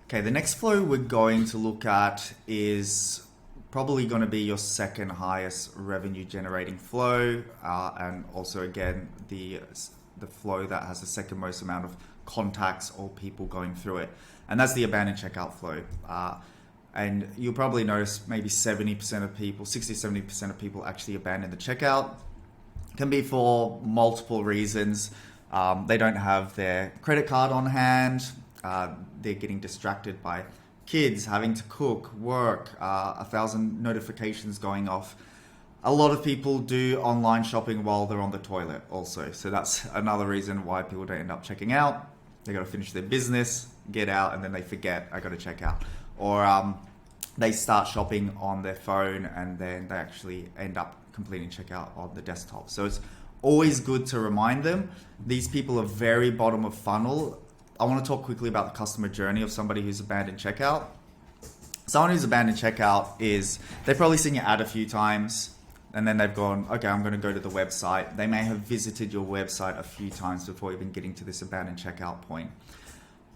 Okay, the next flow we're going to look at is probably going to be your second highest revenue generating flow, and also again the flow that has the second most amount of contacts or people going through it, and that's the abandoned checkout flow. And you'll probably notice maybe 70% of people, 60-70% of people actually abandon the checkout. It can be for multiple reasons. They don't have their credit card on hand. They're getting distracted by kids, having to cook, work, 1,000 notifications going off. A lot of people do online shopping while they're on the toilet also. So that's another reason why people don't end up checking out. They got to finish their business, get out, and then they forget, I got to check out. Or they start shopping on their phone and then they actually end up completing checkout on the desktop. So it's always good to remind them. These people are very bottom of funnel. I want to talk quickly about the customer journey of somebody who's abandoned checkout. Someone who's abandoned checkout is, they've probably seen your ad a few times and then they've gone, okay, I'm going to go to the website. They may have visited your website a few times before even getting to this abandoned checkout point.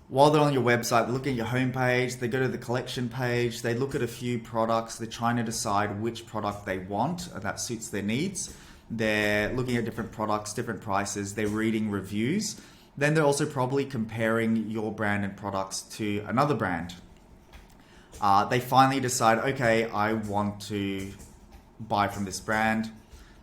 While they're on your website, they look at your homepage, they go to the collection page, they look at a few products, they're trying to decide which product they want that suits their needs. They're looking at different products, different prices, they're reading reviews. Then they're also probably comparing your brand and products to another brand. They finally decide, okay, I want to buy from this brand.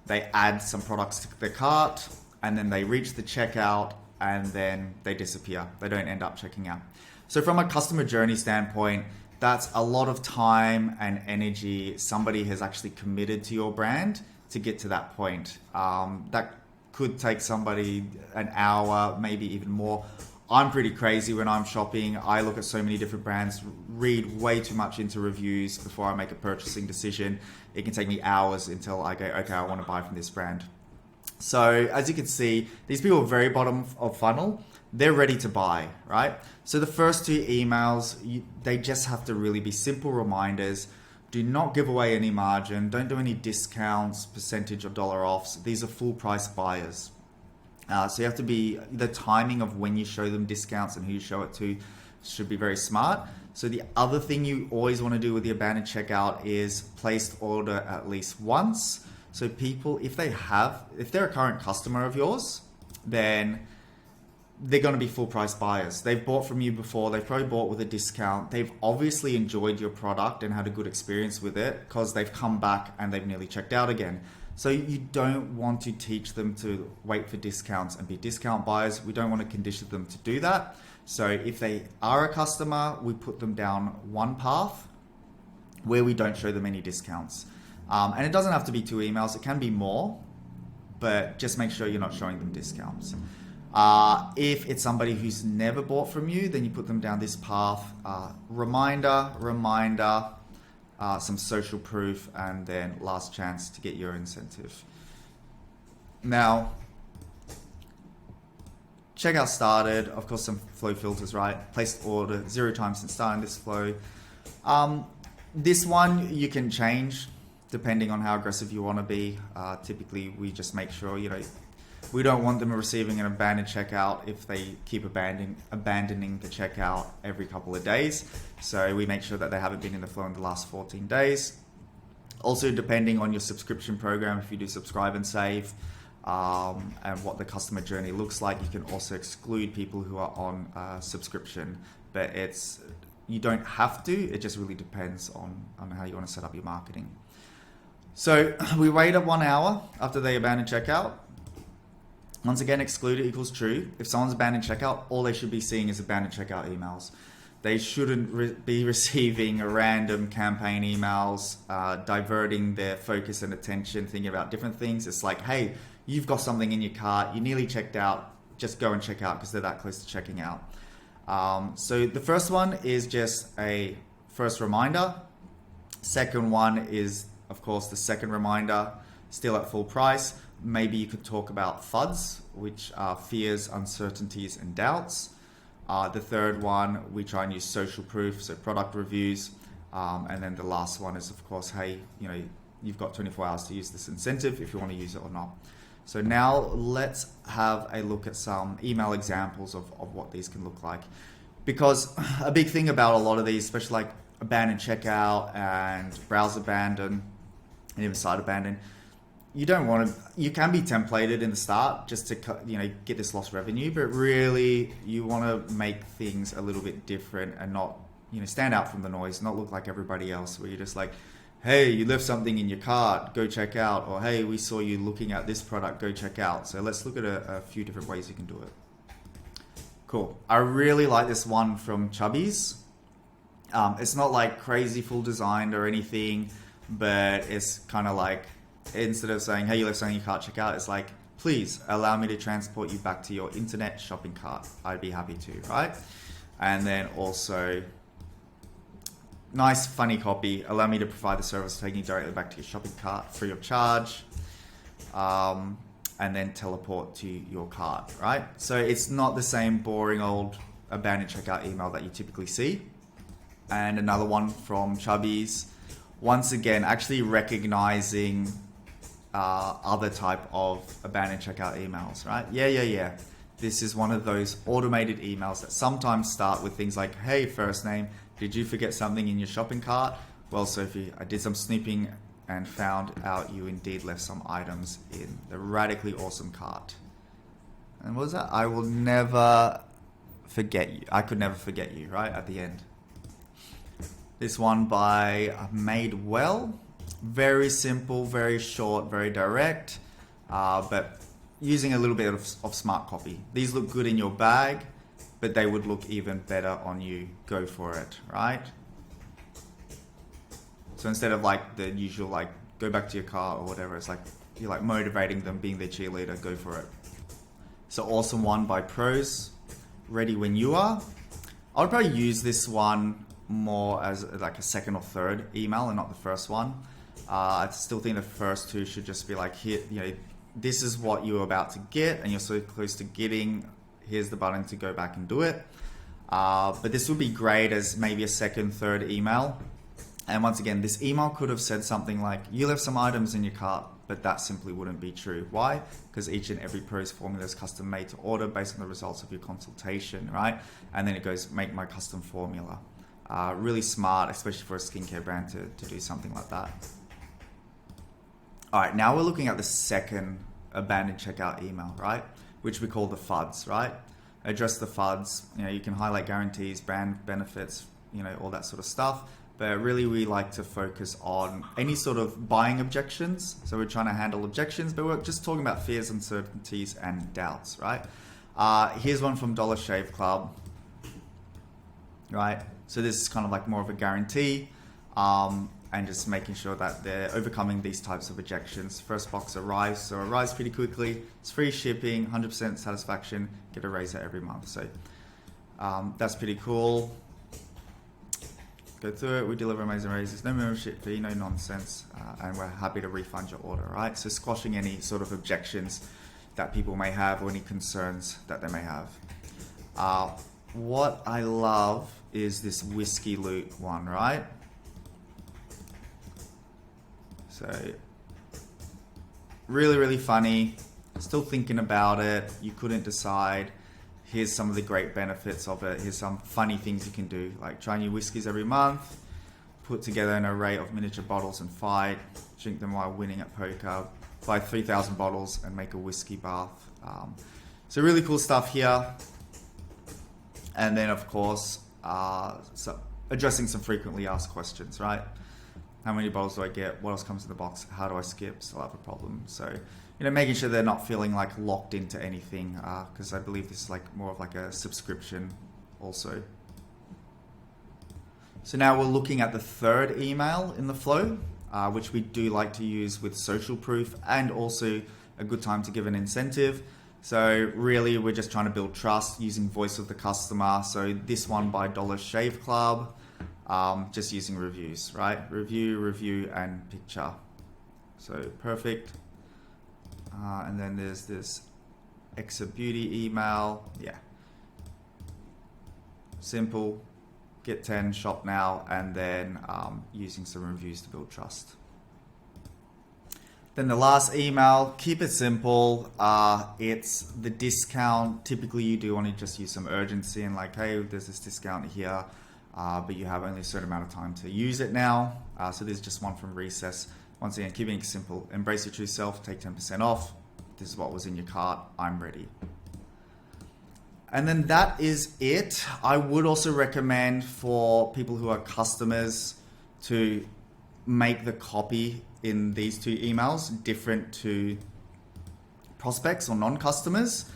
They add some products to their cart and then they reach the checkout and then they disappear. They don't end up checking out. So from a customer journey standpoint, that's a lot of time and energy somebody has actually committed to your brand to get to that point. That could take somebody an hour, maybe even more. I'm pretty crazy when I'm shopping. I look at so many different brands, read way too much into reviews before I make a purchasing decision. It can take me hours until I go, okay, I want to buy from this brand. So as you can see, these people are very bottom of funnel. They're ready to buy, right? So the first two emails, they just have to really be simple reminders. Do not give away any margin. Don't do any discounts, percentage or dollar offs. These are full price buyers. So you have to be, the timing of when you show them discounts and who you show it to should be very smart. So the other thing you always want to do with the abandoned checkout is place order at least once. So people, if they're a current customer of yours, then they're going to be full price buyers. They've bought from you before. They've probably bought with a discount. They've obviously enjoyed your product and had a good experience with it because they've come back and they've nearly checked out again. So you don't want to teach them to wait for discounts and be discount buyers. We don't want to condition them to do that. So if they are a customer, we put them down one path where we don't show them any discounts. And it doesn't have to be 2 emails. It can be more, but just make sure you're not showing them discounts. If it's somebody who's never bought from you, then you put them down this path. Reminder, some social proof, and then last chance to get your incentive. Now, checkout started. Of course, some flow filters, right? Placed order 0 times since starting this flow. This one you can change depending on how aggressive you want to be. Typically, we just make sure, we don't want them receiving an abandoned checkout if they keep abandoning the checkout every couple of days. So we make sure that they haven't been in the flow in the last 14 days. Also, depending on your subscription program, if you do subscribe and save, and what the customer journey looks like, you can also exclude people who are on subscription. But you don't have to. It just really depends on how you want to set up your marketing. So we wait at 1 hour after they abandon checkout. Once again, excluded equals true. If someone's abandoned checkout, all they should be seeing is abandoned checkout emails. They shouldn't be receiving random campaign emails, diverting their focus and attention, thinking about different things. It's like, hey, you've got something in your cart, you nearly checked out, just go and check out because they're that close to checking out. So the first one is just a first reminder. Second one is, of course, the second reminder, still at full price. Maybe you could talk about FUDs, which are fears, uncertainties, and doubts. The third one, we try and use social proof, so product reviews. And then the last one is, of course, hey, you've got 24 hours to use this incentive if you want to use it or not. So now let's have a look at some email examples of what these can look like. Because a big thing about a lot of these, especially like abandoned checkout and browse abandon and even site abandon, you don't want to, you can be templated in the start just to, get this lost revenue, but really you want to make things a little bit different and not, stand out from the noise, not look like everybody else, where you're just like, hey, you left something in your cart, go check out, or hey, we saw you looking at this product, go check out. So let's look at a few different ways you can do it. Cool. I really like this one from Chubbies. It's not like crazy full designed or anything, but it's kind of like, instead of saying, hey, you left something in your cart, check out, it's like, please allow me to transport you back to your internet shopping cart. I'd be happy to, right? And then also, nice, funny copy. Allow me to provide the service taking you directly back to your shopping cart free of charge. And then teleport to your cart, right? So it's not the same boring old abandoned checkout email that you typically see. And another one from Chubbies, once again, actually recognizing other type of abandoned checkout emails, right? Yeah. This is one of those automated emails that sometimes start with things like, hey, first name, did you forget something in your shopping cart? Well, Sophie, I did some snooping and found out you indeed left some items in the radically awesome cart. And what was that? I will never forget you. I could never forget you, right? At the end. This one by Made Well. Very simple, very short, very direct, but using a little bit of smart copy. These look good in your bag, but they would look even better on you. Go for it, right? So instead of like the usual, like go back to your car or whatever, it's like you're like motivating them, being their cheerleader, go for it. So awesome one by Pros, ready when you are. I would probably use this one more as like a second or third email and not the first one. I still think the first two should just be like, here, this is what you're about to get and you're so close to getting, here's the button to go back and do it. But this would be great as maybe a second, third email. And once again, this email could have said something like, you left some items in your cart, but that simply wouldn't be true. Why? Because each and every Pros formula is custom made to order based on the results of your consultation, right? And then it goes, make my custom formula. Really smart, especially for a skincare brand to do something like that. All right, now we're looking at the second abandoned checkout email, right? Which we call the FUDs, right? Address the FUDs. You can highlight guarantees, brand benefits, all that sort of stuff. But really we like to focus on any sort of buying objections. So we're trying to handle objections, but we're just talking about fears, uncertainties, and doubts, right? Here's one from Dollar Shave Club, right? So this is kind of like more of a guarantee, and just making sure that they're overcoming these types of objections. First box arrives, so it arrives pretty quickly. It's free shipping, 100% satisfaction, get a razor every month. So that's pretty cool. Go through it, we deliver amazing razors, no membership fee, no nonsense, and we're happy to refund your order, right? So squashing any sort of objections that people may have or any concerns that they may have. What I love is this whiskey loot one, right? So really, really funny. Still thinking about it. You couldn't decide. Here's some of the great benefits of it. Here's some funny things you can do, like try new whiskies every month, put together an array of miniature bottles and fight, drink them while winning at poker, buy 3,000 bottles and make a whiskey bath. So really cool stuff here. And then of course, so addressing some frequently asked questions, right? How many bottles do I get? What else comes in the box? How do I skip? Still have a problem. So, making sure they're not feeling like locked into anything, because I believe this is like more of like a subscription also. So now we're looking at the third email in the flow, which we do like to use with social proof and also a good time to give an incentive. So really we're just trying to build trust using voice of the customer. So this one by Dollar Shave Club, just using reviews, right? Review, and picture. So perfect. And then there's this Exa Beauty email. Yeah. Simple. Get 10, shop now, and then using some reviews to build trust. Then the last email, keep it simple. It's the discount. Typically you do want to just use some urgency and like, hey, there's this discount here, but you have only a certain amount of time to use it now. So there's just one from Recess. Once again, keeping it simple. Embrace your true self, take 10% off. This is what was in your cart. I'm ready. And then that is it. I would also recommend for people who are customers to make the copy in these two emails different to prospects or non-customers,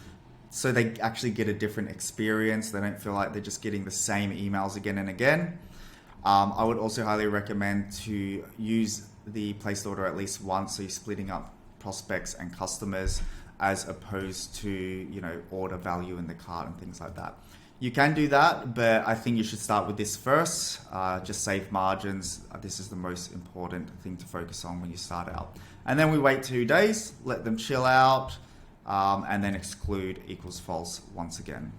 so they actually get a different experience. They don't feel like they're just getting the same emails again and again. I would also highly recommend to use the placed order at least once, so you're splitting up prospects and customers as opposed to, you know, order value in the cart and things like that. You can do that, but I think you should start with this first. Just save margins. This is the most important thing to focus on when you start out. And then we wait 2 days, let them chill out, and then exclude equals false once again.